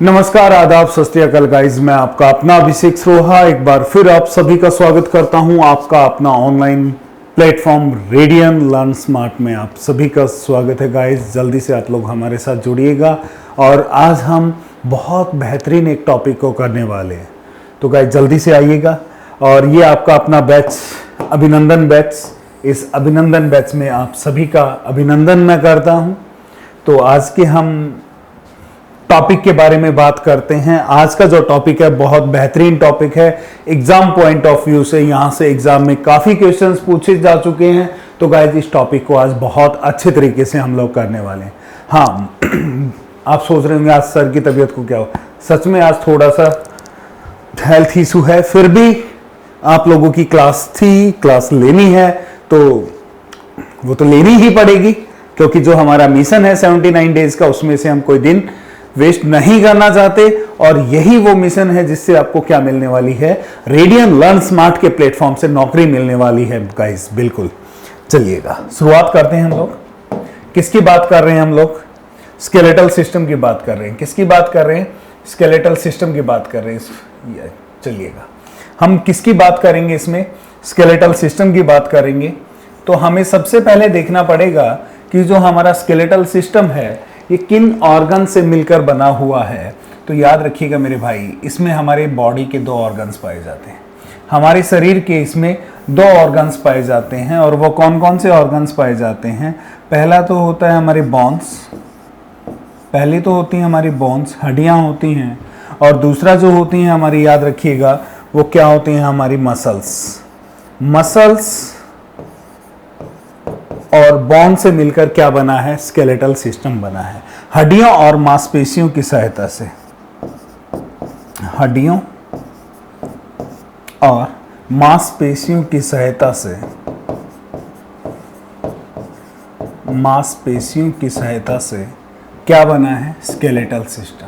नमस्कार, आदाब, सत श्री अकाल गाइस। मैं आपका अपना अभिषेक सरोहा एक बार फिर आप सभी का स्वागत करता हूं। आपका अपना online platform radian learn smart में आप सभी का स्वागत है गाइस। जल्दी से आप लोग हमारे साथ जुड़िएगा और आज हम बहुत बेहतरीन एक टॉपिक को करने वाले हैं। तो गाइस जल्दी से आइएगा और ये आपका अपना बैच अभिनंदन बैच, इस अभिनंदन बैच में आप सभी का अभिनंदन मैं करता हूँ। तो आज के हम टॉपिक के बारे में बात करते हैं। आज का जो टॉपिक है बहुत बेहतरीन टॉपिक है। एग्जाम पॉइंट ऑफ व्यू से यहाँ से एग्जाम में काफ़ी क्वेश्चंस पूछे जा चुके हैं। तो गाइस इस टॉपिक को आज बहुत अच्छे तरीके से हम लोग करने वाले हैं। हाँ आप सोच रहे होंगे आज सर की तबीयत को क्या हो। सच में आज थोड़ा सा हेल्थ इशू है, फिर भी आप लोगों की क्लास लेनी है तो वो तो लेनी ही पड़ेगी, क्योंकि जो हमारा मिशन है 79 डेज का, उसमें से हम कोई दिन वेस्ट नहीं करना चाहते। और यही वो मिशन है जिससे आपको क्या मिलने वाली है, रेडियन लर्न स्मार्ट के प्लेटफॉर्म से नौकरी मिलने वाली है गाइस। बिल्कुल चलिएगा शुरुआत करते हैं। हम लोग किसकी बात कर रहे हैं? हम लोग स्केलेटल सिस्टम की बात कर रहे हैं। किसकी बात कर रहे हैं? स्केलेटल सिस्टम की बात कर रहे हैं। चलिएगा हम किसकी बात करेंगे? इसमें स्केलेटल सिस्टम की बात करेंगे। तो हमें सबसे पहले देखना पड़ेगा कि जो हमारा स्केलेटल सिस्टम है ये किन ऑर्गन से मिलकर बना हुआ है। तो याद रखिएगा मेरे भाई, इसमें हमारे बॉडी के 2 ऑर्गन्स पाए जाते हैं। हमारे शरीर के इसमें 2 ऑर्गन्स पाए जाते हैं। और वो कौन कौन से ऑर्गन्स पाए जाते हैं? पहला तो होता है हमारे बोन्स, पहली तो होती हैं हमारी बोन्स, हड्डियां होती हैं। और दूसरा जो होती हैं हमारी, याद रखिएगा, वो क्या होती हैं? हमारी मसल्स और बोन से मिलकर क्या बना है? स्केलेटल सिस्टम बना है। हड्डियों और मांसपेशियों की सहायता से, हड्डियों और मांसपेशियों की सहायता से, मांसपेशियों की सहायता से क्या बना है? Skeletal system.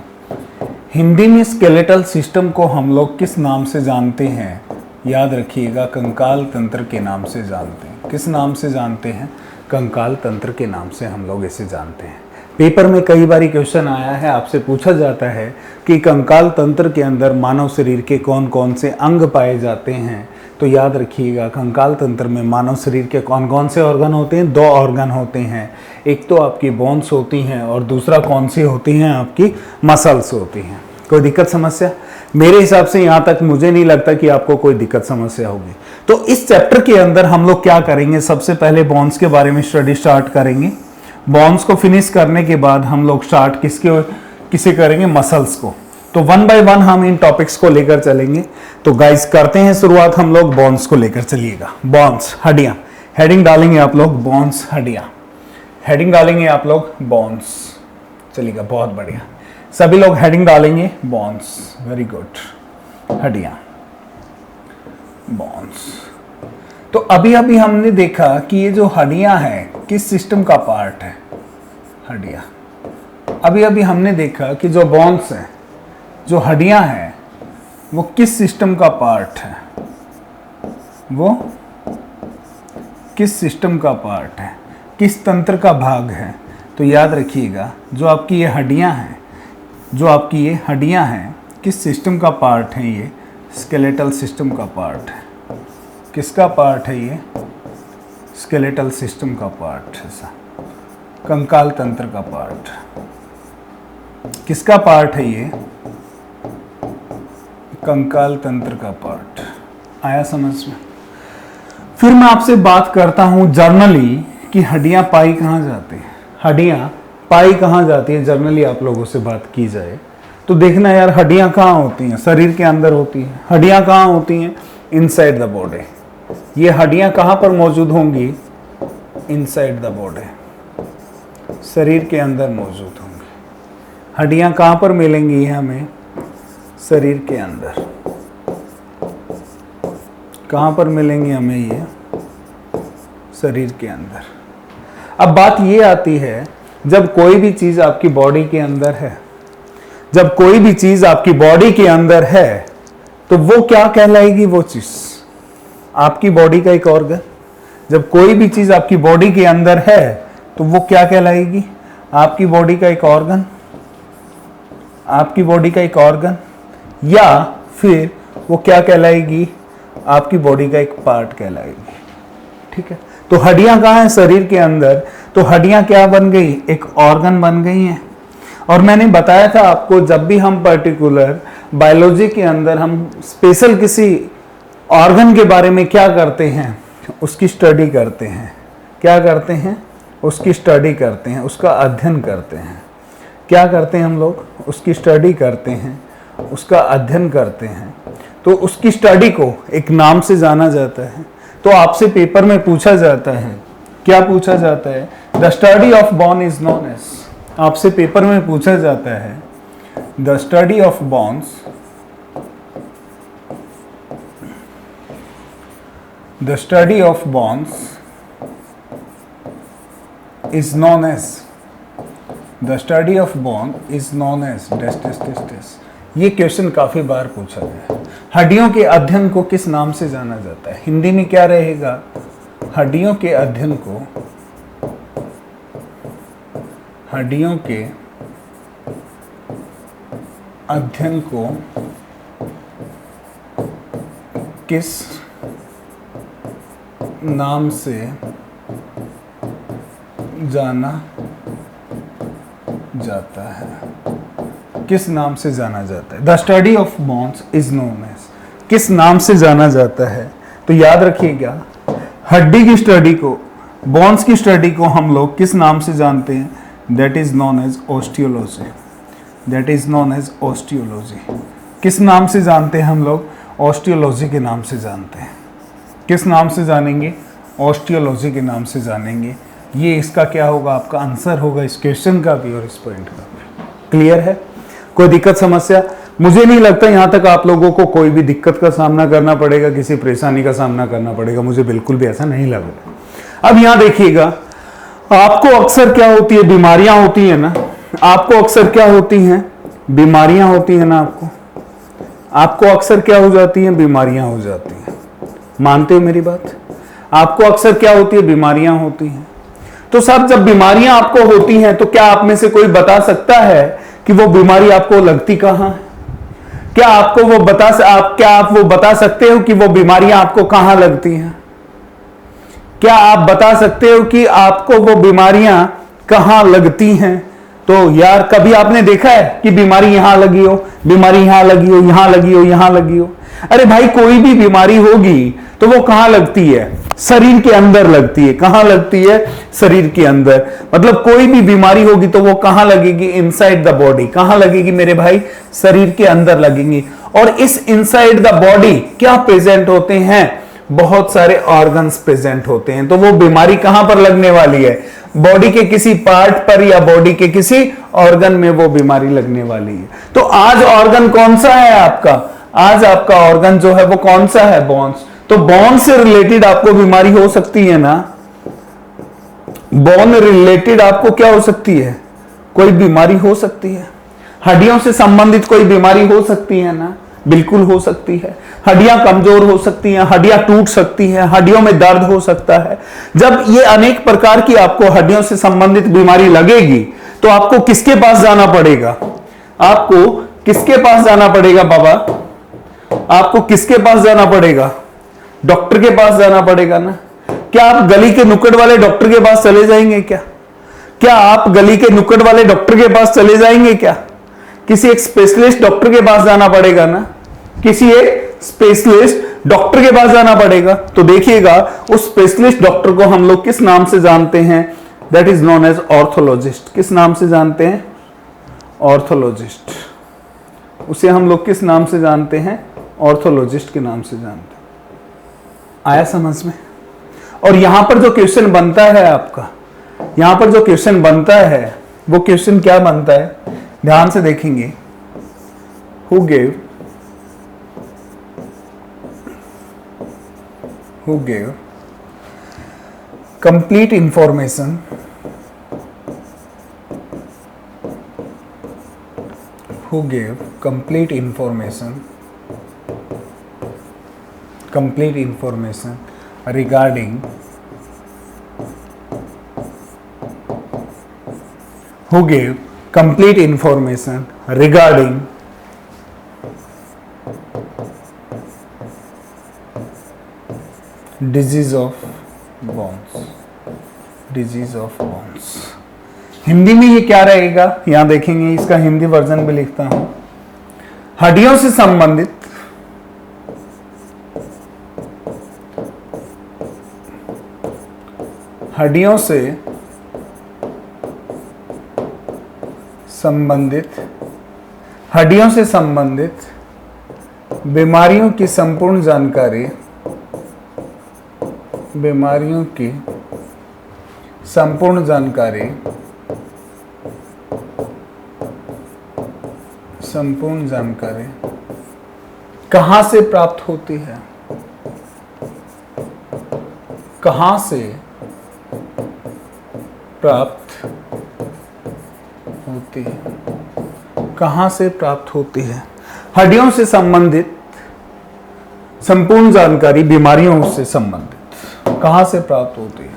हिंदी में स्केलेटल सिस्टम को हम लोग किस नाम से जानते हैं? याद रखिएगा, कंकाल तंत्र के नाम से जानते हैं। किस नाम से जानते हैं? कंकाल तंत्र के नाम से हम लोग इसे जानते हैं। पेपर में कई बार क्वेश्चन आया है, आपसे पूछा जाता है कि कंकाल तंत्र के अंदर मानव शरीर के कौन कौन से अंग पाए जाते हैं। तो याद रखिएगा, कंकाल तंत्र में मानव शरीर के कौन कौन से ऑर्गन होते हैं? 2 ऑर्गन होते हैं। एक तो आपकी बोन्स होती हैं और दूसरा कौन सी होती हैं? आपकी मसल्स होती हैं। कोई दिक्कत समस्या? मेरे हिसाब से यहाँ तक मुझे नहीं लगता कि आपको कोई दिक्कत समस्या होगी। तो इस चैप्टर के अंदर हम लोग क्या करेंगे? सबसे पहले बोन्स के बारे में स्टडी स्टार्ट करेंगे। बोन्स को फिनिश करने के बाद हम लोग स्टार्ट किसे करेंगे? मसल्स को। तो 1 बाय 1 हम इन टॉपिक्स को लेकर चलेंगे। तो गाइस करते हैं शुरुआत हम लोग बोन्स को लेकर। चलिएगा, बोन्स, हड्डियां, हेडिंग डालेंगे आप लोग, बोन्स, हड्डियां, हेडिंग डालेंगे आप लोग, बोन्स। चलिएगा, बहुत बढ़िया, सभी लोग हेडिंग डालेंगे, बोन्स। वेरी गुड, हड्डियां, बोन्स। तो अभी हमने देखा कि ये जो हड्डियां हैं किस सिस्टम का पार्ट है? हड्डियां। अभी हमने देखा कि जो बोन्स हैं, जो हड्डियां हैं, वो किस सिस्टम का पार्ट है? वो किस सिस्टम का पार्ट है? किस तंत्र का भाग है? तो याद रखिएगा, जो आपकी ये हड्डियां हैं, किस सिस्टम का पार्ट है? ये स्केलेटल सिस्टम का पार्ट है। किसका पार्ट है ये? स्केलेटल सिस्टम का पार्ट है। कंकाल तंत्र का पार्ट। किसका पार्ट है ये? कंकाल तंत्र का पार्ट। आया समझ में? फिर मैं आपसे बात करता हूं जर्नली कि हड्डियां पाई कहां जाती है। हड्डियां पाई कहां जाती है? जर्नली आप लोगों से बात की जाए तो देखना यार, हड्डियां कहां होती हैं? शरीर के अंदर होती हैं। हड्डियां कहां होती हैं? Inside the body. ये हड्डियां कहां पर मौजूद होंगी? इनसाइड द बॉडी, शरीर के अंदर मौजूद होंगी। हड्डियां कहां पर मिलेंगी हमें? शरीर के अंदर। कहां पर मिलेंगी हमें ये? शरीर के अंदर। अब बात ये आती है, जब कोई भी चीज आपकी बॉडी के अंदर है, जब कोई भी चीज आपकी बॉडी के अंदर है तो वो क्या कहलाएगी? वो चीज आपकी बॉडी का एक ऑर्गन। जब कोई भी चीज आपकी बॉडी के अंदर है तो वो क्या कहलाएगी? आपकी बॉडी का एक ऑर्गन। आपकी बॉडी का एक ऑर्गन, या फिर वो क्या कहलाएगी, आपकी बॉडी का एक पार्ट कहलाएगी। ठीक है, तो हड्डियां कहाँ हैं शरीर के अंदर, तो हड्डियां क्या बन गई, एक ऑर्गन बन गई हैं। और मैंने बताया था आपको, जब भी हम पर्टिकुलर बायोलॉजी के अंदर हम स्पेशल किसी ऑर्गन के बारे में क्या करते हैं, उसकी स्टडी करते हैं। क्या करते हैं, उसकी स्टडी करते हैं, उसका अध्ययन करते हैं। क्या करते हैं हम लोग, उसकी स्टडी करते हैं, उसका अध्ययन करते हैं। तो उसकी स्टडी को एक नाम से जाना जाता है। तो आपसे पेपर में पूछा जाता है, क्या पूछा जाता है, the study of bone is known as, आपसे पेपर में पूछा जाता है the study of bones, the study of bones is known as, the study of bone is known as dash. ये क्वेश्चन काफी बार पूछा गया है। हड्डियों के अध्ययन को किस नाम से जाना जाता है, हिंदी में क्या रहेगा, हड्डियों के अध्ययन को, हड्डियों के अध्ययन को किस नाम से जाना जाता है, किस नाम से जाना जाता है, the study of bones is known as, किस नाम से जाना जाता है। तो याद रखिएगा, हड्डी की स्टडी को, बोन्स की स्टडी को हम लोग किस नाम से जानते हैं, that is known as osteology, that is known as osteology. किस नाम से जानते हैं हम लोग, ऑस्टियोलॉजी के नाम से जानते हैं। किस नाम से जानेंगे, ऑस्टियोलॉजी के नाम से जानेंगे। ये इसका क्या होगा, आपका आंसर होगा इस क्वेश्चन का भी और इस पॉइंट का भी। क्लियर है, कोई दिक्कत समस्या, मुझे नहीं लगता यहाँ तक आप लोगों को कोई भी दिक्कत का सामना करना पड़ेगा, किसी परेशानी का सामना करना पड़ेगा, मुझे बिल्कुल भी ऐसा नहीं लग रहा। अब यहाँ देखिएगा, आपको अक्सर क्या होती है, बीमारियां होती है ना, आपको अक्सर क्या होती हैं, बीमारियां होती है ना, आपको अक्सर क्या हो जाती हैं, बीमारियां हो जाती हैं। मानते हो मेरी बात, आपको अक्सर क्या होती है, बीमारियां होती हैं। तो सर जब बीमारियां आपको होती हैं तो क्या आप में से कोई बता सकता है कि वो बीमारी आपको लगती कहां है, क्या आपको वो क्या आप वो बता सकते हो कि वो बीमारियां आपको कहां लगती हैं, क्या आप बता सकते हो कि आपको वो बीमारियां कहां लगती हैं। तो यार कभी आपने देखा है कि बीमारी यहां लगी हो, बीमारी यहां लगी हो, यहां लगी हो, यहां लगी हो। अरे भाई कोई भी बीमारी होगी तो वो कहां लगती है, शरीर के अंदर लगती है। कहां लगती है, शरीर के अंदर। मतलब कोई भी बीमारी होगी तो वो कहां लगेगी, इनसाइड द बॉडी। कहां लगेगी मेरे भाई, शरीर के अंदर लगेंगी। और इस इनसाइड द बॉडी क्या प्रेजेंट होते हैं, बहुत सारे ऑर्गन्स प्रेजेंट होते हैं। तो वो बीमारी कहां पर लगने वाली है, बॉडी के किसी पार्ट पर या बॉडी के किसी ऑर्गन में वो बीमारी लगने वाली है। तो आज ऑर्गन कौन सा है आपका, आज आपका ऑर्गन जो है वो कौन सा है, बोन्स। तो बोन से रिलेटेड आपको बीमारी हो सकती है ना, बोन रिलेटेड आपको क्या हो सकती है, कोई बीमारी हो सकती है। हड्डियों से संबंधित कोई बीमारी हो सकती है ना, बिल्कुल हो सकती है। हड्डियां कमजोर हो सकती हैं, हड्डियां टूट सकती हैं, हड्डियों में दर्द हो सकता है। जब ये अनेक प्रकार की आपको हड्डियों से संबंधित बीमारी लगेगी तो आपको किसके पास जाना पड़ेगा, आपको किसके पास जाना पड़ेगा बाबा, आपको किसके पास जाना पड़ेगा, डॉक्टर के पास जाना पड़ेगा ना। क्या आप गली के नुक्कड़ वाले डॉक्टर के पास चले जाएंगे क्या, क्या आप गली के नुक्कड़ वाले डॉक्टर के पास चले जाएंगे क्या, किसी एक स्पेशलिस्ट डॉक्टर के पास जाना पड़ेगा ना, किसी एक स्पेशलिस्ट डॉक्टर के पास जाना पड़ेगा। तो देखिएगा उस स्पेशलिस्ट डॉक्टर को हम लोग किस नाम से जानते हैं, दैट इज नोन एज ऑर्थोलॉजिस्ट। किस नाम से जानते हैं, ऑर्थोलॉजिस्ट। उसे हम लोग किस नाम से जानते हैं, ऑर्थोलॉजिस्ट के नाम से जानते हैं। आया समझ में। और यहां पर जो क्वेश्चन बनता है आपका, यहां पर जो क्वेश्चन बनता है वो क्वेश्चन क्या बनता है, ध्यान से देखेंगे। Who gave complete information, who gave complete information regarding who gave complete information regarding disease of bones. Disease of bones. Hindi में ये क्या रहेगा, यहां देखेंगे, इसका हिंदी वर्जन भी लिखता हूं। हड्डियों से संबंधित हड्डियों से संबंधित बीमारियों की संपूर्ण जानकारी, संपूर्ण जानकारी कहां से प्राप्त होती है, कहां से प्राप्त होती है, कहां से प्राप्त होती है। हड्डियों से संबंधित संपूर्ण जानकारी बीमारियों से संबंधित कहां से प्राप्त होती है।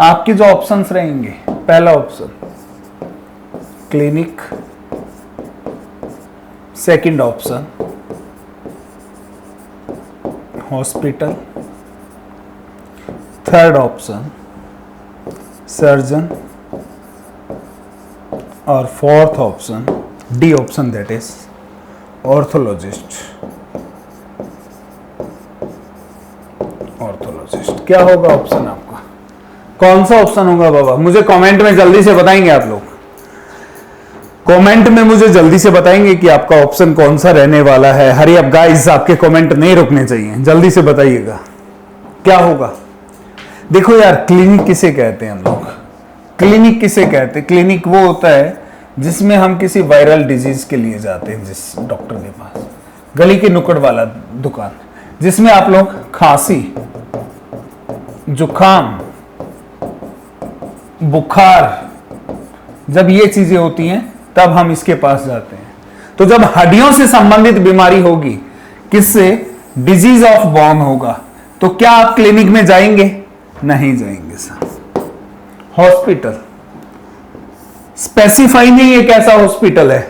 आपके जो ऑप्शंस रहेंगे, पहला option clinic, second option hospital, third option surgeon और fourth option D option that is orthologist. क्या होगा ऑप्शन आपका, कौन सा ऑप्शन होगा बाबा? मुझे कमेंट में जल्दी से बताएंगे आप लोग, कमेंट में मुझे जल्दी से बताएंगे कि आपका ऑप्शन कौन सा रहने वाला है। हरी अप गाइस, आपके कमेंट नहीं रुकने चाहिए, जल्दी से बताइएगा क्या होगा। देखो यार, क्लिनिक किसे कहते हैं हम लोग? क्लिनिक किसे कहते हैं? क्लिनिक वो होता है जिसमें हम किसी वायरल डिजीज के लिए जाते हैं, जिस डॉक्टर के पास, गली के नुक्कड़ वाला दुकान, जिसमें आप लोग खांसी, जुकाम, बुखार, जब ये चीजें होती हैं तब हम इसके पास जाते हैं। तो जब हड्डियों से संबंधित बीमारी होगी, किससे? डिजीज ऑफ बोन होगा, तो क्या आप क्लिनिक में जाएंगे? नहीं जाएंगे सर। हॉस्पिटल स्पेसिफाई नहीं है कैसा हॉस्पिटल है।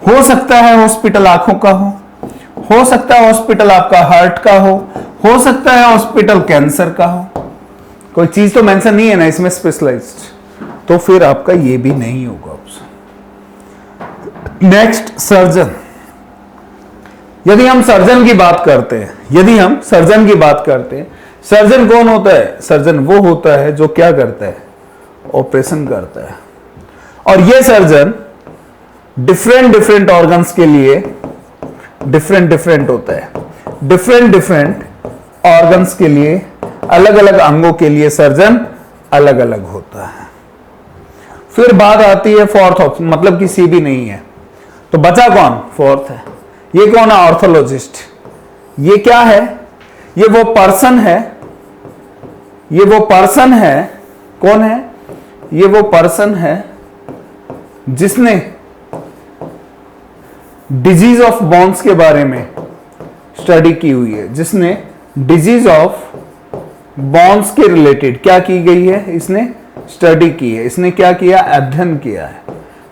हो सकता है हॉस्पिटल आंखों का हो सकता है हॉस्पिटल आपका हार्ट का हो सकता है हॉस्पिटल कैंसर का हो। कोई चीज तो मेंशन नहीं है ना इसमें स्पेशलाइज्ड, तो फिर आपका ये भी नहीं होगा ऑप्शन। Next surgeon. यदि हम सर्जन की बात करते हैं, सर्जन कौन होता है? सर्जन वो होता है जो क्या करता है? ऑपरेशन करता है। और ये सर्जन डिफरेंट ऑर्गन्स के लिए डिफरेंट होता है। डिफरेंट ऑर्गन्स के लिए, अलग अलग अंगों के लिए सर्जन अलग अलग होता है। फिर बात आती है फोर्थ ऑप्शन, मतलब कि सी भी नहीं है, तो बचा कौन? फोर्थ है। ये कौन है? ऑर्थोलॉजिस्ट। ये क्या है? ये वो पर्सन है, कौन है? ये वो पर्सन है जिसने डिजीज ऑफ बोन्स के बारे में स्टडी की हुई है, जिसने डिजीज ऑफ बोन्स के रिलेटेड क्या की गई है? इसने स्टडी की है। इसने क्या किया? अध्ययन किया है।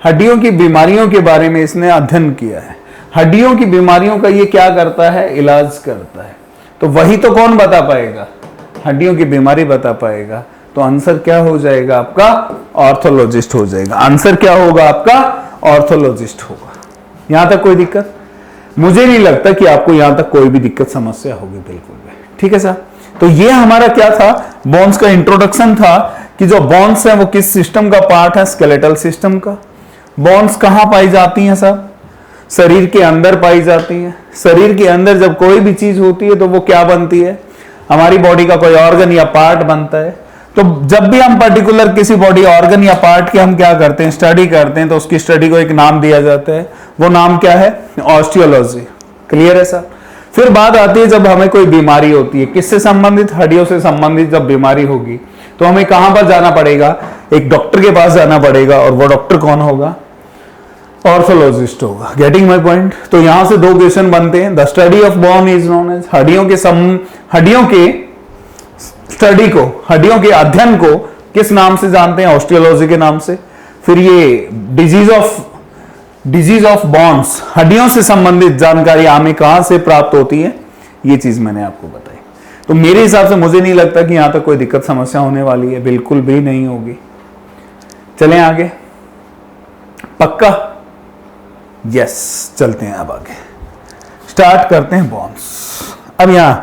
हड्डियों की बीमारियों के बारे में इसने अध्ययन किया है। हड्डियों की बीमारियों का ये क्या करता है? इलाज करता है। तो वही तो कौन बता पाएगा? हड्डियों की बीमारी बता पाएगा। तो आंसर क्या हो जाएगा आपका? ऑर्थोलॉजिस्ट हो जाएगा। आंसर क्या होगा आपका? ऑर्थोलॉजिस्ट होगा। यहां तक कोई दिक्कत? मुझे नहीं लगता कि आपको यहां तक कोई भी दिक्कत समस्या होगी, बिल्कुल भी। ठीक है सर। तो ये हमारा क्या था? बोन्स का इंट्रोडक्शन था कि जो बोन्स है वो किस सिस्टम का पार्ट है? स्केलेटल सिस्टम का। बोन्स कहां पाई जाती हैं सर? शरीर के अंदर पाई जाती है। शरीर के अंदर जब कोई भी चीज होती है तो वो क्या बनती है? हमारी बॉडी का कोई ऑर्गन या पार्ट बनता है। तो जब भी हम पर्टिकुलर किसी बॉडी ऑर्गन या पार्ट की हम क्या करते हैं? स्टडी करते हैं, तो उसकी स्टडी को एक नाम दिया जाता है। वो नाम क्या है? ऑस्टियोलॉजी। क्लियर है सर। फिर बात आती है जब हमें कोई बीमारी होती है, किससे संबंधित? हड्डियों से संबंधित जब बीमारी होगी तो हमें कहां पर जाना पड़ेगा? एक डॉक्टर के पास जाना पड़ेगा। और वो डॉक्टर कौन होगा? ऑर्थोलॉजिस्ट होगा। Getting my point? तो यहां से दो क्वेश्चन बनते हैं। The study of bone is known as, हड्डियों के स्टडी को, हड्डियों के अध्ययन को किस नाम से जानते हैं? ऑस्टियोलॉजी के नाम से। फिर ये डिजीज ऑफ बॉन्स, हड्डियों से संबंधित जानकारी हमें कहां से प्राप्त होती है, ये चीज मैंने आपको बताई। तो मेरे हिसाब से मुझे नहीं लगता कि यहां तक कोई दिक्कत समस्या होने वाली है, बिल्कुल भी नहीं होगी। चलें आगे, पक्का? यस, चलते हैं अब आगे, स्टार्ट करते हैं बॉन्स। अब यहां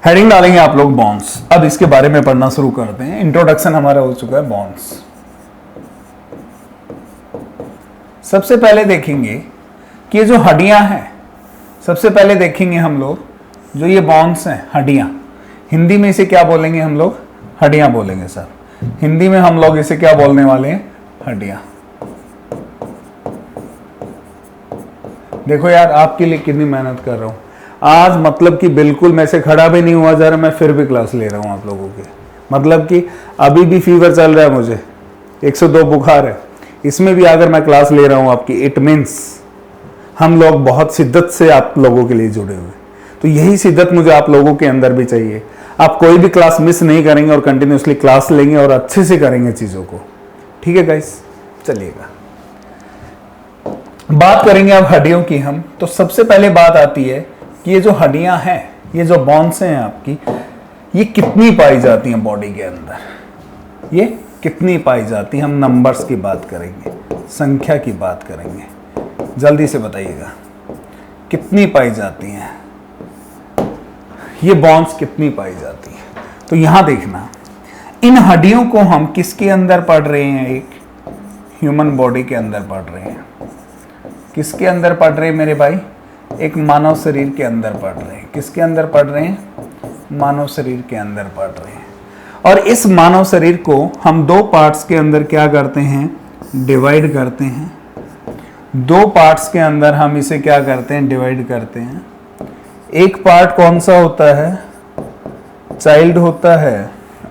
हेडिंग डालेंगे आप लोग बॉन्स। अब इसके बारे में पढ़ना शुरू करते हैं। इंट्रोडक्शन हमारा हो चुका है बॉन्स। सबसे पहले देखेंगे कि ये जो हड्डियां हैं, सबसे पहले देखेंगे हम लोग जो ये बॉन्स हैं, हड्डियां, हिंदी में इसे क्या बोलेंगे हम लोग? हड्डियां बोलेंगे सर। हिंदी में हम लोग इसे क्या बोलने वाले हैं? हड्डियां। देखो यार, आपके लिए कितनी मेहनत कर रहा हूं आज, मतलब कि बिल्कुल मैं से खड़ा भी नहीं हुआ जा रहा, मैं फिर भी क्लास ले रहा हूं आप लोगों के। मतलब कि अभी भी फीवर चल रहा है मुझे, 102 बुखार है, इसमें भी अगर मैं क्लास ले रहा हूं आपकी, इट मीन्स हम लोग बहुत शिद्दत से आप लोगों के लिए जुड़े हुए। तो यही शिद्दत मुझे आप लोगों के अंदर भी चाहिए। आप कोई भी क्लास मिस नहीं करेंगे और कंटिन्यूसली क्लास लेंगे और अच्छे से करेंगे चीजों को। ठीक है गाइस, चलिएगा बात करेंगे अब हड्डियों की हम। तो सबसे पहले बात आती है कि ये जो हड्डियां हैं, ये जो बॉन्स हैं आपकी, ये कितनी पाई जाती हैं बॉडी के अंदर? ये कितनी पाई जाती हैं? हम नंबर्स की बात करेंगे, संख्या की बात करेंगे। जल्दी से बताइएगा कितनी पाई जाती हैं ये बॉन्स, कितनी पाई जाती हैं? तो यहां देखना, इन हड्डियों को हम किसके अंदर पढ़ रहे हैं? एक ह्यूमन बॉडी के अंदर पढ़ रहे हैं। किसके अंदर पढ़ रहे हैं मेरे भाई? एक मानव शरीर के अंदर पढ़ रहे हैं। किसके अंदर पढ़ रहे हैं? मानव शरीर के अंदर पढ़ रहे हैं। और इस मानव शरीर को हम दो पार्ट्स के अंदर क्या करते हैं? डिवाइड करते हैं। दो पार्ट्स के अंदर हम इसे क्या करते हैं? डिवाइड करते हैं। एक पार्ट कौन सा होता है? चाइल्ड होता है,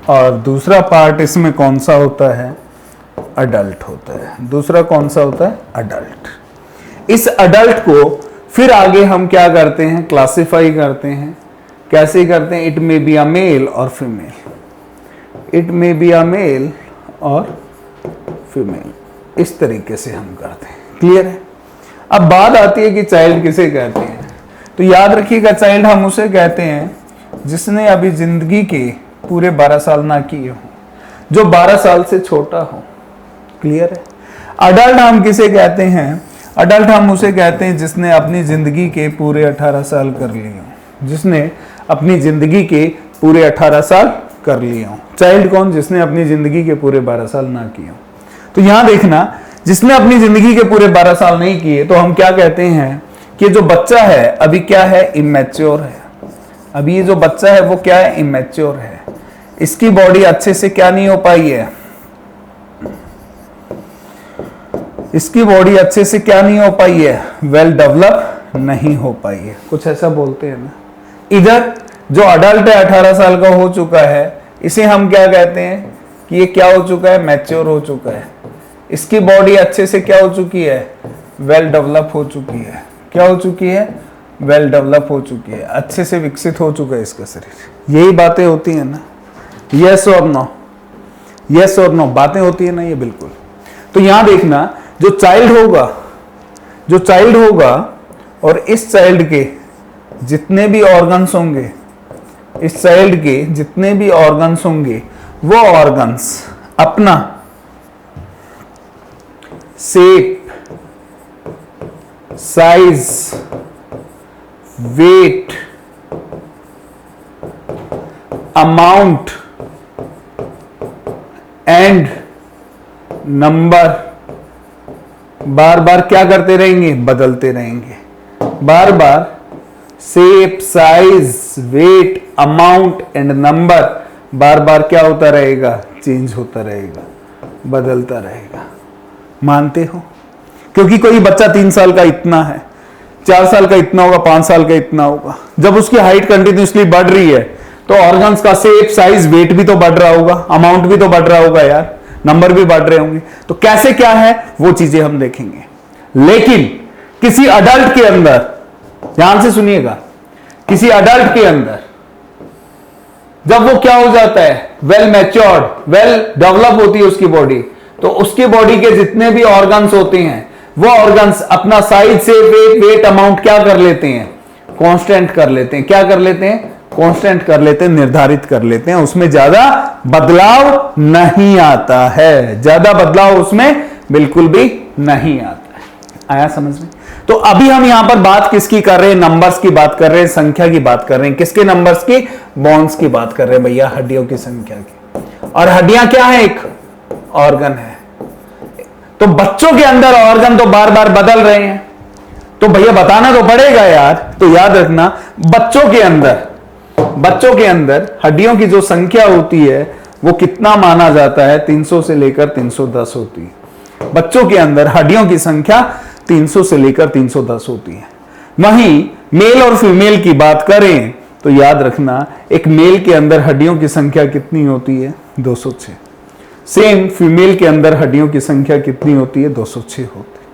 और दूसरा पार्ट इसमें कौन सा होता है? अडल्ट होता है। दूसरा कौन सा होता है? अडल्ट। इस अडल्ट को फिर आगे हम क्या करते हैं? क्लासिफाई करते हैं। कैसे करते हैं? It may be a male और female. It may be a male और फीमेल। इस तरीके से हम करते हैं। क्लियर है? अब बात आती है कि चाइल्ड किसे कहते हैं। तो याद रखिएगा, चाइल्ड हम उसे कहते हैं जिसने अभी जिंदगी के पूरे 12 साल ना किए हो, जो 12 साल से छोटा हो। क्लियर है? अडल्ट हम किसे कहते हैं? अडल्ट हम उसे कहते हैं जिसने अपनी जिंदगी के पूरे 18 साल कर लिए हो। जिसने अपनी जिंदगी के पूरे 18 साल कर लिए हो। चाइल्ड कौन? जिसने अपनी जिंदगी के पूरे 12 साल ना किए हो। तो यहां देखना, जिसने अपनी जिंदगी के पूरे 12 साल नहीं किए, तो हम क्या कहते हैं कि जो बच्चा है अभी क्या है? इमैच्योर है। अभी ये जो बच्चा है वो क्या है? इमैच्योर है। इसकी बॉडी अच्छे से क्या नहीं हो पाई है? इसकी बॉडी अच्छे से क्या नहीं हो पाई है? वेल डेवलप नहीं हो पाई है। कुछ ऐसा बोलते हैं ना। इधर जो अडल्ट है, 18 साल का हो चुका है, इसे हम क्या कहते हैं कि ये क्या हो चुका है? मैच्योर हो चुका है। इसकी बॉडी अच्छे से क्या हो चुकी है? वेल डेवलप हो चुकी है। क्या हो चुकी है? वेल डेवलप हो चुकी है। अच्छे से विकसित हो चुका है इसका शरीर। यही बातें होती है ना? यस और नो, यस और नो बातें होती है ना ये, बिल्कुल। तो यहां देखना, जो चाइल्ड होगा और इस चाइल्ड के जितने भी ऑर्गन्स होंगे, इस चाइल्ड के जितने भी ऑर्गन्स होंगे, वो ऑर्गन्स अपना shape, size, weight, amount and number बार बार क्या करते रहेंगे? बदलते रहेंगे। बार बार shape, size, weight, amount and number बार बार क्या होता रहेगा? चेंज होता रहेगा, बदलता रहेगा। मानते हो? क्योंकि कोई बच्चा 3 साल का इतना है, 4 साल का इतना होगा, 5 साल का इतना होगा। जब उसकी हाइट कंटिन्यूसली बढ़ रही है तो ऑर्गन्स का शेप, साइज, वेट भी तो बढ़ रहा होगा, अमाउंट भी तो बढ़ रहा होगा यार, नंबर भी बढ़ रहे होंगे। तो कैसे क्या है वो चीजें हम देखेंगे। लेकिन किसी अडल्ट के अंदर, ध्यान से सुनिएगा, किसी अडल्ट के अंदर जब वो क्या हो जाता है? वेल मैच्योर्ड, वेल डेवलप होती है उसकी बॉडी, तो उसकी बॉडी के जितने भी ऑर्गन्स होते हैं वो ऑर्गन्स अपना साइज से वेट अमाउंट क्या कर लेते हैं, कांस्टेंट कर लेते हैं। क्या कर लेते हैं, कांस्टेंट कर लेते हैं, निर्धारित कर लेते हैं। उसमें ज्यादा बदलाव नहीं आता है, ज्यादा बदलाव उसमें बिल्कुल भी नहीं आता है। आया समझ में? तो अभी हम यहां पर बात किसकी कर रहे हैं, नंबर्स की बात कर रहे हैं, संख्या की बात कर रहे हैं। किसके नंबर्स की, बोन्स की बात कर रहे हैं भैया, हड्डियों की संख्या की। और हड्डियां क्या है, एक ऑर्गन है। तो बच्चों के अंदर ऑर्गन तो बार बार बदल रहे हैं, तो भैया बताना तो पड़ेगा यार। तो याद रखना, बच्चों के अंदर हड्डियों की जो संख्या होती है वो कितना माना जाता है, 300 से लेकर 310 होती है। बच्चों के अंदर हड्डियों की संख्या 300 से लेकर 310 होती है। वहीं मेल और फीमेल की बात करें तो याद रखना, एक मेल के अंदर हड्डियों की संख्या कितनी होती है, 206। सेम फीमेल के अंदर हड्डियों की संख्या कितनी होती है, 206 होती है।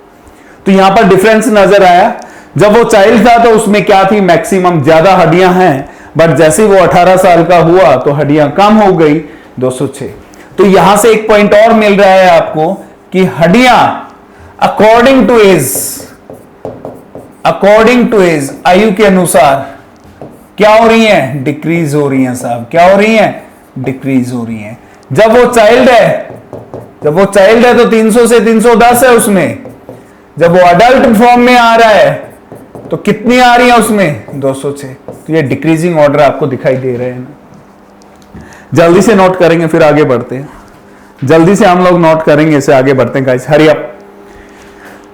तो यहां पर डिफरेंस नजर आया। जब वो चाइल्ड था तो उसमें क्या थी, मैक्सिमम ज्यादा हड्डियां हैं, बट जैसे वो 18 साल का हुआ तो हड्डियां कम हो गई, 206। तो यहां से एक पॉइंट और मिल रहा है आपको कि हड्डियां अकॉर्डिंग टू एज, आयु के अनुसार क्या हो रही हैं, डिक्रीज हो रही हैं साहब। क्या हो रही हैं, डिक्रीज हो रही हैं। जब वो चाइल्ड है तो 300 से 310 है उसमें। जब वो अडल्ट फॉर्म में आ रहा है तो कितनी आ रही है उसमें, 206। तो ये डिक्रीजिंग ऑर्डर आपको दिखाई दे रहे हैं ना। जल्दी से नोट करेंगे फिर आगे बढ़ते हैं। जल्दी से हम लोग नोट करेंगे, इसे आगे बढ़ते हैं गाइस, हरी अप।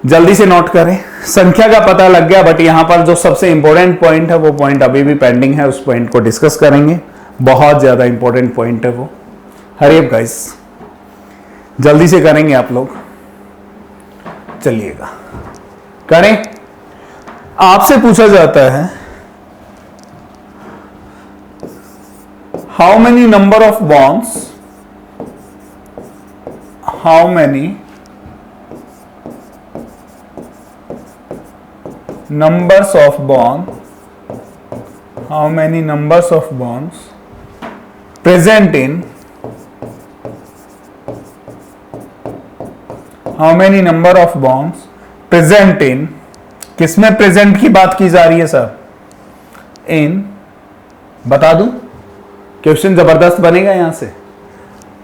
जल्दी से नोट करें। संख्या का पता लग गया, बट यहां पर जो सबसे इंपॉर्टेंट पॉइंट है वो पॉइंट अभी भी पेंडिंग है, उस पॉइंट को डिस्कस करेंगे। बहुत ज्यादा इंपॉर्टेंट पॉइंट है वो। हरी अप गाइस, जल्दी से करेंगे आप लोग, चलिएगा करें। आपसे पूछा जाता है how many number of bonds, how many numbers of bond, how many numbers of bonds present in, how many number of bonds present in, किसमें प्रेजेंट की बात की जा रही है सर, इन, बता दूं, क्वेश्चन जबरदस्त बनेगा यहां से।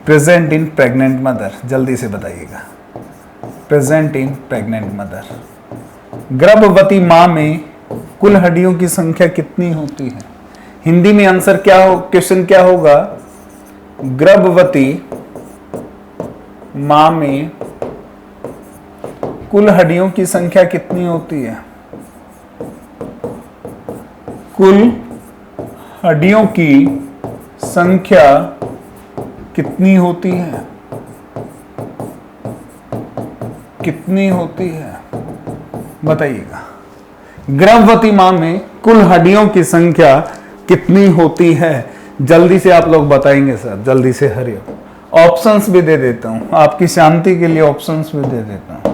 प्रेजेंट इन प्रेग्नेंट मदर, जल्दी से बताइएगा। प्रेजेंट इन प्रेग्नेंट मदर, गर्भवती मां में कुल हड्डियों की संख्या कितनी होती है। हिंदी में आंसर क्या हो, क्वेश्चन क्या होगा, गर्भवती मां में कुल हड्डियों की संख्या कितनी होती है। कुल हड्डियों की संख्या कितनी होती है, कितनी होती है बताइएगा। गर्भवती मां में कुल हड्डियों की संख्या कितनी होती है, जल्दी से आप लोग बताएंगे सर, जल्दी से हरी। ऑप्शंस भी दे देता हूं आपकी शांति के लिए, ऑप्शंस भी दे देता हूं।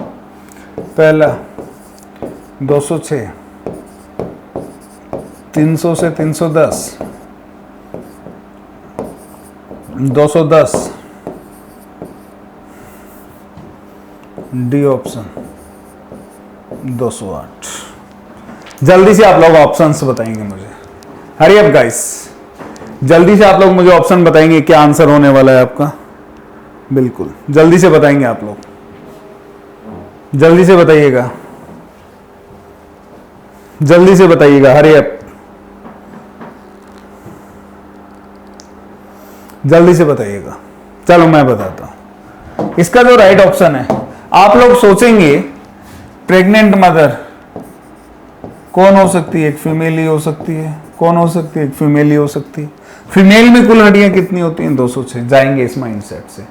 पहला 206, 300 से 310, 210, डी ऑप्शन 208। जल्दी से आप लोग ऑप्शंस बताएंगे मुझे। हरी अप गाइस, जल्दी से आप लोग मुझे ऑप्शन बताएंगे, क्या आंसर होने वाला है आपका। बिल्कुल जल्दी से बताएंगे आप लोग, जल्दी से बताइएगा, जल्दी से बताइएगा। हरी अप, जल्दी से बताइएगा। चलो मैं बताता हूं। इसका जो राइट ऑप्शन है, आप लोग सोचेंगे प्रेग्नेंट मदर कौन हो सकती है, एक फीमेल ही हो सकती है। कौन हो सकती है, एक फीमेल ही हो सकती है। फीमेल में कुल हड्डियां कितनी होती हैं, 206। जाएंगे इस माइंडसेट से,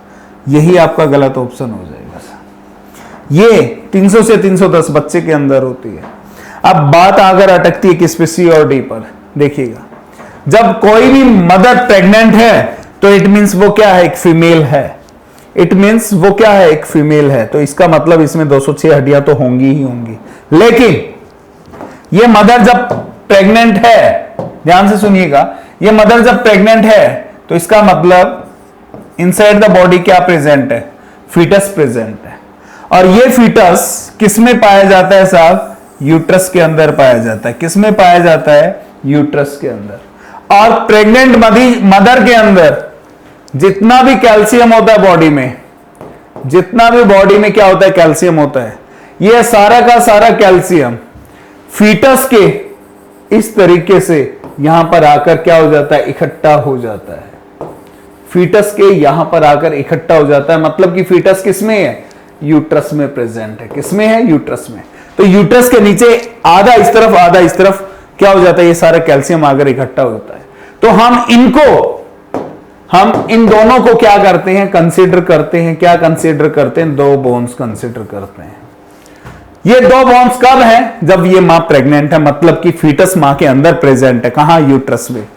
यही आपका गलत ऑप्शन हो जाएगा सर। ये 300 से 310 बच्चे के अंदर होती है। अब बात अगर अटकती है किस पे, सी और डी पर, देखिएगा। जब कोई भी मदर प्रेग्नेंट है तो इट मींस वो क्या है, एक फीमेल है। इट मींस वो क्या है, एक फीमेल है। तो इसका मतलब इसमें 206 हड्डियां तो होंगी ही होंगी। लेकिन ये मदर जब प्रेग्नेंट है, ध्यान से सुनिएगा, ये मदर जब प्रेग्नेंट है तो इसका मतलब इनसाइड द बॉडी क्या प्रेजेंट है, फीटस प्रेजेंट है। और ये फीटस किस में पाया जाता है साहब? यूट्रस के अंदर पाया जाता है। किस में पाया जाता है? यूट्रस के अंदर। और प्रेग्नेंट मदर के अंदर जितना भी कैल्शियम होता है बॉडी में, जितना भी बॉडी में क्या होता है? कैल्शियम होता है। यह सारा का सारा कैल्शियम फीटस के इस तरीके से यहां पर आकर क्या हो जाता है? इकट्ठा हो जाता है। फीटस के यहां पर आकर इकट्ठा हो जाता है, मतलब कि फीटस किसमें है? यूट्रस में प्रेजेंट है। किसमें है? यूट्रस में। तो यूट्रस के नीचे आधा इस तरफ आधा इस तरफ क्या हो जाता है? ये सारा कैल्शियम आकर इकट्ठा हो जाता है। तो हम इन दोनों को क्या करते हैं? कंसीडर करते हैं। क्या कंसीडर करते हैं? दो बोन्स कंसीडर करते हैं। ये दो बोन्स कब हैं? जब ये मां प्रेग्नेंट है, मतलब कि फीटस मां के अंदर प्रेजेंट है। कहां? यूट्रस में।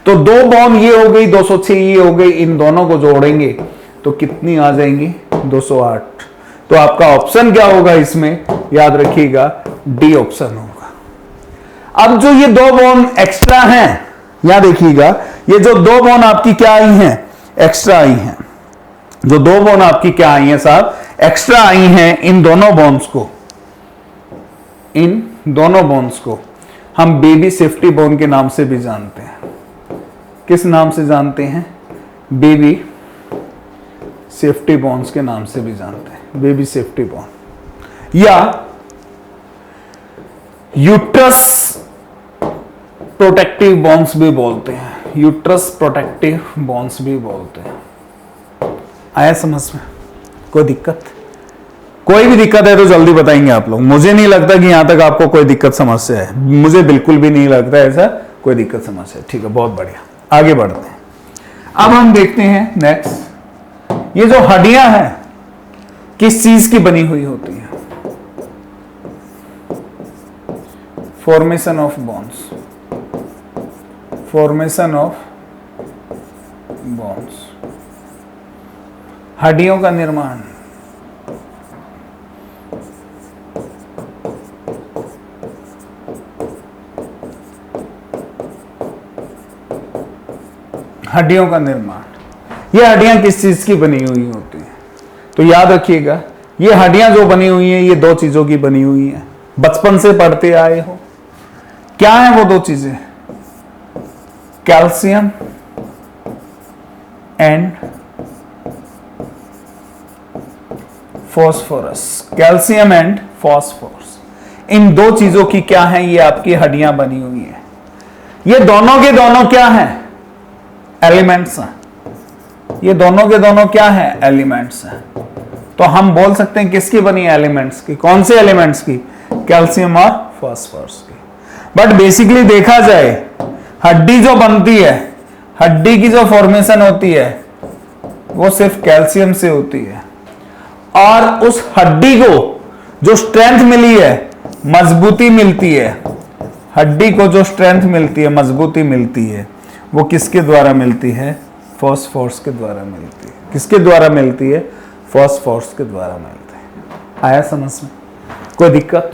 तो दो बोन ये हो गई 206, ये हो गई, इन दोनों को जोड़ेंगे तो कितनी आ जाएंगी? 208। तो आपका ऑप्शन क्या होगा इसमें? याद रखिएगा, डी ऑप्शन होगा। अब जो ये दो बोन एक्स्ट्रा हैं, यहां देखिएगा, ये जो दो बोन आपकी क्या आई हैं? एक्स्ट्रा आई हैं। जो दो बोन आपकी क्या आई हैं साहब? एक्स्ट्रा आई हैं। इन दोनों बोन्स को हम बेबी सेफ्टी बोन के नाम से भी जानते हैं। किस नाम से जानते हैं? बेबी सेफ्टी बोन्स के नाम से भी जानते हैं। बेबी सेफ्टी बोन या यूट्रस प्रोटेक्टिव बोन्स भी बोलते हैं। यूट्रस प्रोटेक्टिव बोन्स भी बोलते हैं। आया समझ में? कोई दिक्कत? कोई भी दिक्कत है तो जल्दी बताएंगे आप लोग। मुझे नहीं लगता कि यहां तक आपको कोई दिक्कत समस्या है। मुझे बिल्कुल भी नहीं लगता ऐसा कोई दिक्कत समस्या है। ठीक है, बहुत बढ़िया, आगे बढ़ते हैं। अब हम देखते हैं नेक्स्ट, ये जो हड्डियां हैं किस चीज की बनी हुई होती है? Formation of bones. Formation of bones, हड्डियों का निर्माण। हड्डियों का निर्माण, ये हड्डियां किस चीज की बनी हुई होती हैं? तो याद रखिएगा, ये हड्डियां जो बनी हुई हैं ये दो चीजों की बनी हुई हैं। बचपन से पढ़ते आए हो। क्या है वो दो चीजें? Calcium and phosphorus. Calcium and phosphorus, इन दो चीजों की क्या है? ये आपकी हड्डियां बनी हुई हैं। ये दोनों के दोनों क्या हैं? एलिमेंट्स हैं। ये दोनों के दोनों क्या हैं? एलिमेंट्स हैं। तो हम बोल सकते हैं किसकी बनी है? एलिमेंट्स की। कौन से एलिमेंट्स की? कैल्शियम और फॉस्फोरस की। बट बेसिकली देखा जाए, हड्डी जो बनती है, हड्डी की जो फॉर्मेशन होती है वो सिर्फ कैल्शियम से होती है। और उस हड्डी को जो स्ट्रेंथ मिली है, मजबूती मिलती है, हड्डी को जो स्ट्रेंथ मिलती है, मजबूती मिलती है, वो किसके द्वारा मिलती है? फॉस्फोरस के द्वारा मिलती है। किसके द्वारा मिलती है? फॉस्फोरस के द्वारा मिलती है। आया समझ में? कोई दिक्कत?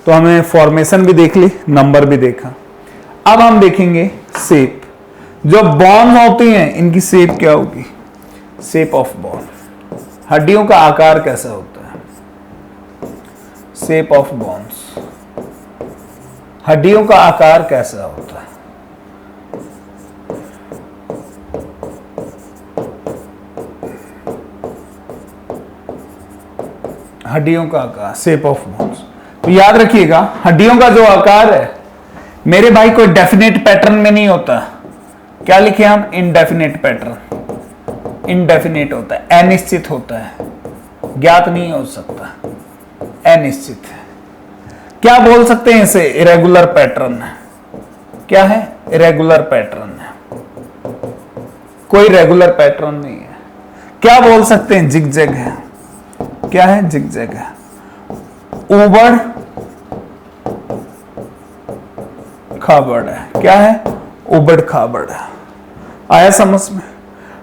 तो हमें फॉर्मेशन भी देख ली, नंबर भी देखा। अब हम देखेंगे शेप। जो बोन होती हैं इनकी शेप क्या होगी? Shape of bone. हड्डियों का आकार कैसा होता है? शेप ऑफ बोन्स, हड्डियों का आकार कैसा होता है? हड्डियों का आकार, शेप ऑफ बोन्स। तो याद रखिएगा, हड्डियों का जो आकार है मेरे भाई कोई डेफिनेट पैटर्न में नहीं होता। क्या लिखे हम? Indefinite pattern. इनडेफिनेट होता है, अनिश्चित होता है, ज्ञात नहीं हो सकता, अनिश्चित है। क्या बोल सकते हैं इसे? इरेगुलर पैटर्न है। क्या है? इरेगुलर पैटर्न है, कोई रेगुलर पैटर्न नहीं है। क्या बोल सकते हैं? जिगजैग है। क्या है? जिगजैग है। ऊबड़ खाबड़ है। क्या है? ऊबड़ खाबड़ है। आया समझ में?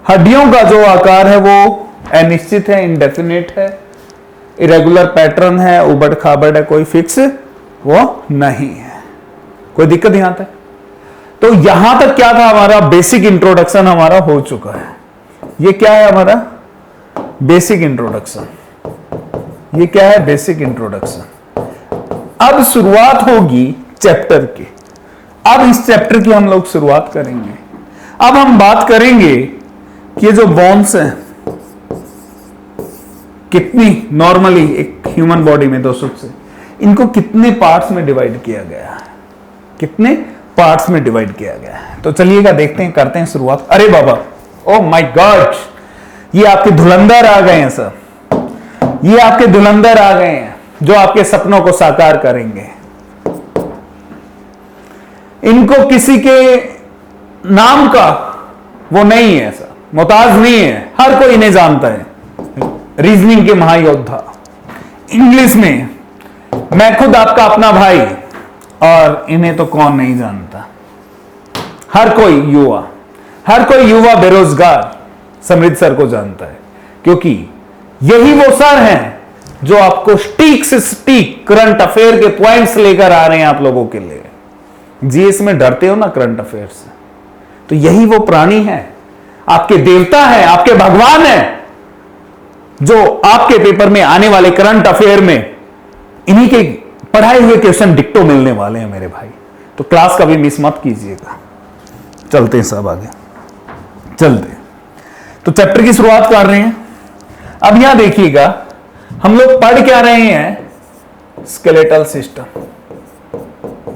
हड्डियों का जो आकार है वो अनिश्चित है, इंडेफिनिट है, इरेगुलर पैटर्न है, ऊबड़ खाबड़ है, कोई फिक्स वो नहीं है। कोई दिक्कत यहां तक? तो यहां तक क्या था? हमारा बेसिक इंट्रोडक्शन हमारा हो चुका है। ये क्या है? हमारा बेसिक इंट्रोडक्शन। ये क्या है? Basic introduction. अब शुरुआत होगी चैप्टर की। अब इस चैप्टर की हम लोग शुरुआत करेंगे। अब हम बात करेंगे कि ये जो बोन्स हैं कितनी नॉर्मली एक ह्यूमन बॉडी में 200 से इनको कितने पार्ट्स में डिवाइड किया गया है, कितने पार्ट्स में डिवाइड किया गया है। तो चलिएगा देखते हैं, करते हैं शुरुआत। अरे बाबा, ओ माय गॉड, ये आपके धुरंधर आ गए हैं सर, ये आपके धुरंधर आ गए हैं जो आपके सपनों को साकार करेंगे। इनको किसी के नाम का वो नहीं है सर, मोहताज नहीं है, हर कोई इन्हें जानता है। रीजनिंग के महायोद्धा, इंग्लिश में मैं खुद आपका अपना भाई, और इन्हें तो कौन नहीं जानता। हर कोई युवा बेरोजगार समृद्ध सर को जानता है, क्योंकि यही वो सर हैं जो आपको स्टीक से स्टीक करंट अफेयर के पॉइंट्स लेकर आ रहे हैं आप लोगों के लिए। जीएस में डरते हो ना करंट अफेयर से, तो यही वो प्राणी है, आपके देवता है, आपके भगवान है, जो आपके पेपर में आने वाले करंट अफेयर में इन्हीं के पढ़ाए हुए क्वेश्चन डिक्टो मिलने वाले हैं मेरे भाई। तो क्लास का भी मिस मत कीजिएगा। चलते हैं सब आगे, चलते हैं। तो चैप्टर की शुरुआत कर रहे हैं। अब यहां देखिएगा, हम लोग पढ़ क्या रहे हैं? Skeletal system.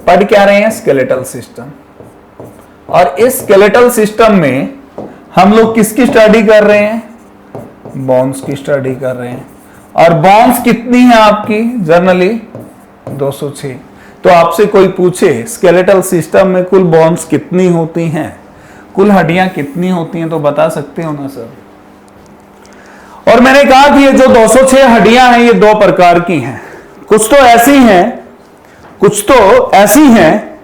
पढ़ क्या रहे हैं? Skeletal system. और इस स्केलेटल सिस्टम में हम लोग किसकी स्टडी कर रहे हैं? बोन्स की स्टडी कर रहे हैं। और बोन्स कितनी है आपकी? जनरली 206। तो आपसे कोई पूछे स्केलेटल सिस्टम में कुल बोन्स कितनी होती हैं, कुल हड्डियां कितनी होती हैं, तो बता सकते हो ना सर? और मैंने कहा कि ये जो 206 हड्डियां हैं ये दो प्रकार की हैं। कुछ तो ऐसी हैं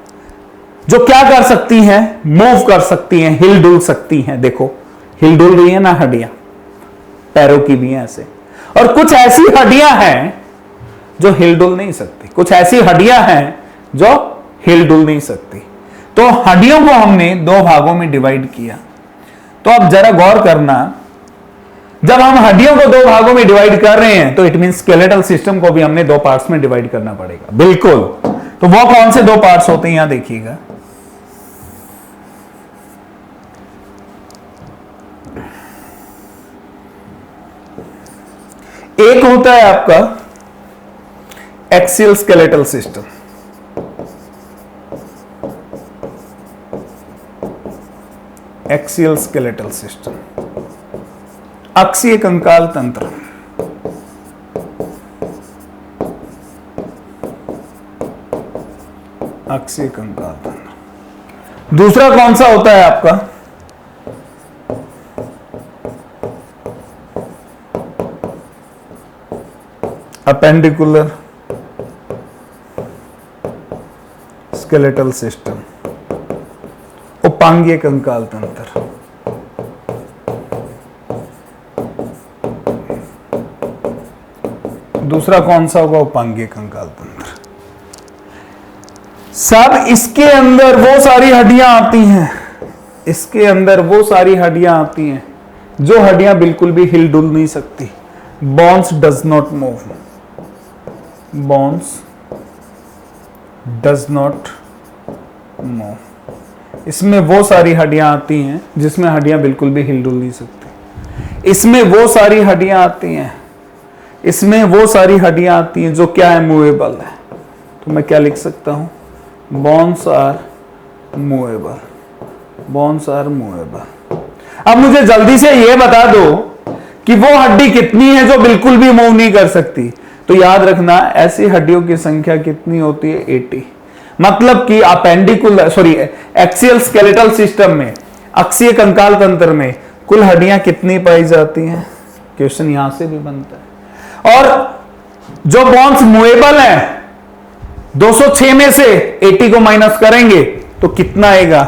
जो क्या कर सकती हैं? मूव कर सकती हैं, हिल डुल सकती हैं। देखो हिल डुल रही है ना हड्डियां, पैरों की भी हैं ऐसे। और कुछ ऐसी हड्डियां हैं जो हिल डुल नहीं सकती, कुछ ऐसी हड्डियां हैं जो हिल डुल नहीं सकती। तो हड्डियों को हमने दो भागों में डिवाइड किया। तो अब जरा गौर करना, जब हम हड्डियों को दो भागों में डिवाइड कर रहे हैं तो इट मीन स्केलेटल सिस्टम को भी हमने दो पार्ट्स में डिवाइड करना पड़ेगा। बिल्कुल। तो वो कौन से दो पार्ट्स होते हैं? यहां देखिएगा, एक होता है आपका axial skeletal system, axial skeletal system, अक्षीय कंकाल तंत्र। अक्षीय कंकाल तंत्र। दूसरा कौन सा होता है आपका? अपेंडिकुलर स्केलेटल सिस्टम, उपांगीय कंकाल तंत्र। दूसरा कौन सा होगा? उपांगीय कंकाल तंत्र। सब इसके अंदर वो सारी हड्डियां आती हैं, इसके अंदर वो सारी हड्डियां आती हैं जो हड्डियां बिल्कुल भी हिल डुल नहीं सकती। Bones does not move, bones does not move. इसमें वो सारी हड्डियां आती हैं जिसमें हड्डियां बिल्कुल भी हिल डुल नहीं सकती। इसमें वो सारी हड्डियां आती हैं, इसमें वो सारी हड्डियां आती हैं जो क्या है? मूवेबल है। तो मैं क्या लिख सकता हूं? Bones are movable, bones are movable. अब मुझे जल्दी से ये बता दो कि वो हड्डी कितनी है जो बिल्कुल भी मूव नहीं कर सकती। तो याद रखना, ऐसी हड्डियों की संख्या कितनी होती है? 80। मतलब कि एक्सियल स्केलेटल सिस्टम में, अक्षीय कंकाल तंत्र में कुल हड्डियां कितनी पाई जाती हैं? क्वेश्चन यहां से भी बनता है। और जो बोन्स मूवेबल हैं, 206 में से 80 को माइनस करेंगे तो कितना आएगा?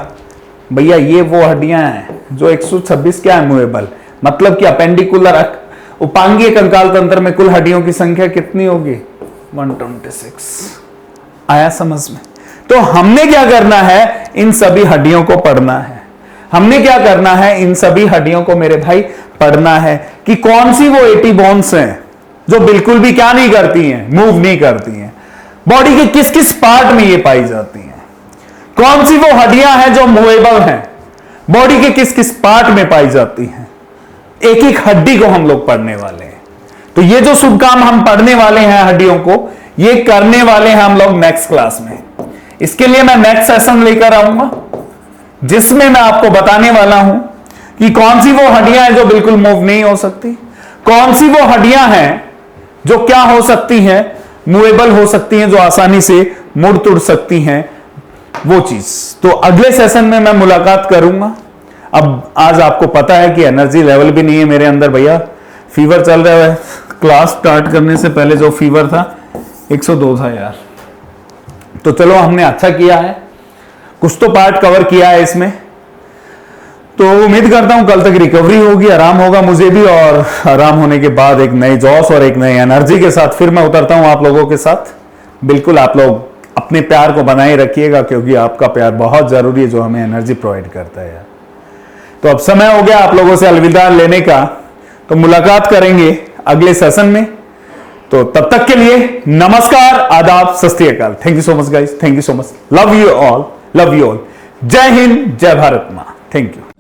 भैया ये वो हड्डियां हैं जो 126 क्या है? मूवेबल। मतलब कि अपेंडिकुलर उपांगीय कंकाल तंत्र में कुल हड्डियों की संख्या कितनी होगी? 126। आया समझ में? तो हमने क्या करना है? इन सभी हड्डियों को पढ़ना है। हमने क्या करना है? इन सभी हड्डियों को मेरे भाई पढ़ना है कि कौन सी वो 80 बोन्स हैं जो बिल्कुल भी क्या नहीं करती हैं, मूव नहीं करती हैं। बॉडी के किस किस पार्ट में ये पाई जाती हैं, कौन सी वो हड्डियां हैं जो मूवेबल हैं, बॉडी के किस किस पार्ट में पाई जाती हैं, एक एक हड्डी को हम लोग पढ़ने वाले हैं। तो ये जो शुभ काम हम पढ़ने वाले हैं हड्डियों को, ये करने वाले हैं हम लोग नेक्स्ट क्लास में। इसके लिए मैं नेक्स्ट सेशन लेकर आऊंगा जिसमें मैं आपको बताने वाला हूं कि कौन सी वो हड्डियां हैं जो बिल्कुल मूव नहीं हो सकती, कौन सी वो हड्डियां हैं जो क्या हो सकती हैं, मूवेबल हो सकती हैं, जो आसानी से मुड़ तुड़ सकती हैं, वो चीज। तो अगले सेशन में मैं मुलाकात करूंगा। अब आज आपको पता है कि एनर्जी लेवल भी नहीं है मेरे अंदर भैया, फीवर चल रहा है। क्लास स्टार्ट करने से पहले जो फीवर था 102 था यार। तो चलो हमने अच्छा किया है, कुछ तो पार्ट कवर किया है इसमें। तो उम्मीद करता हूं कल तक रिकवरी होगी, आराम होगा मुझे भी, और आराम होने के बाद एक नई जोश और एक नई एनर्जी के साथ फिर मैं उतरता हूं आप लोगों के साथ। बिल्कुल आप लोग अपने प्यार को बनाए रखिएगा, क्योंकि आपका प्यार बहुत जरूरी है जो हमें एनर्जी प्रोवाइड करता है यार। तो अब समय हो गया आप लोगों से अलविदा लेने का, तो मुलाकात करेंगे अगले सेशन में। तो तब तक के लिए नमस्कार, आदाब, सत श्री अकाल। Thank you so much guys, thank you so much, love you all, love you all. जय हिंद, जय भारत मां। Thank you.